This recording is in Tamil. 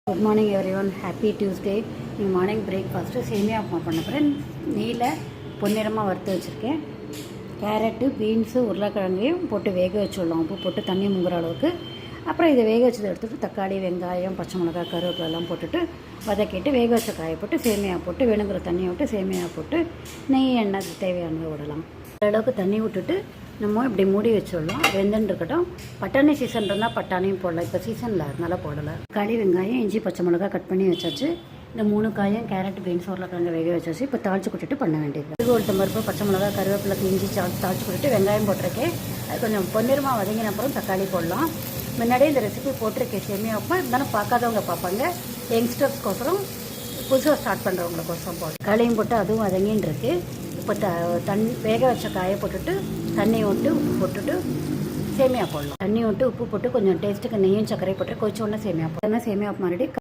Good morning every one, happy Tuesday. நீங்கள் மார்னிங் பிரேக்ஃபாஸ்ட்டு சேமியா உப்புமா பண்ண போகிறேன். நெய்யில் பொன்னிறமாக வறுத்து வச்சுருக்கேன். கேரட்டு, பீன்ஸு, உருளைக்கிழங்கையும் போட்டு வேக வச்சுடலாம். உப்பு போட்டு தண்ணி முங்குற அளவுக்கு. அப்புறம் இதை வேக வச்சதை எடுத்துகிட்டு தக்காளி, வெங்காயம், பச்சை மிளகாய், கருவேப்பிலெல்லாம் போட்டுட்டு வதக்கிட்டு வேக வச்ச காயை போட்டு சேமியா போட்டு வேணுங்கிற தண்ணியை விட்டு சேமியா போட்டு நெய் எண்ணெய் தேவையானதை விடலாம். அளவுக்கு தண்ணி விட்டுட்டு நம்ம இப்படி மூடி வச்சுடலாம். வெந்துன்னு இருக்கட்டும். பட்டாணி சீசன் இருந்தால் பட்டாணியும் போடலாம். இப்போ சீசனில் அதனால போடலை. தக்காளி, வெங்காயம், இஞ்சி, பச்சை மிளகாய் கட் பண்ணி வச்சாச்சு. இந்த 3 காயும் கேரட், பீன்ஸ், உருளைக்கிழங்கு வேக வச்சாச்சு. இப்போ தாளிச்சு கொட்டிட்டு பண்ண வேண்டியது. உளுத்தம் பருப்பு, பச்சை மிளகாய், கருவேப்பிலை, இஞ்சி தாளிச்சு கொட்டிட்டு வெங்காயம் போட்டிருக்கேன். அது கொஞ்சம் பொன்னிறமாக வதங்கின அப்புறம் தக்காளி போடலாம். முன்னாடியே இந்த ரெசிபி போட்டிருக்கேன் சேமியா உப்புமா. இருந்தாலும் பார்க்காதவங்க பார்ப்பாங்க. யங்ஸ்டர்ஸ்க்கோசரம் புதுசாக ஸ்டார்ட் பண்ணுறவங்களுக்கோசரம் போட்டு காலையும் போட்டு அதுவும் வதங்கின்னு இருக்கு. இப்போ வேக வச்ச காயை போட்டுட்டு தண்ணி விட்டு உப்பு போட்டுட்டு சேமியா போடலாம். தண்ணி விட்டு உப்பு போட்டு கொஞ்சம் டேஸ்ட்டுக்கு நெய்யும் சர்க்கரை போட்டு கொதிச்ச உடனே சேமியா போட்டோன்னா சேமியா உப்புமா ரெடி.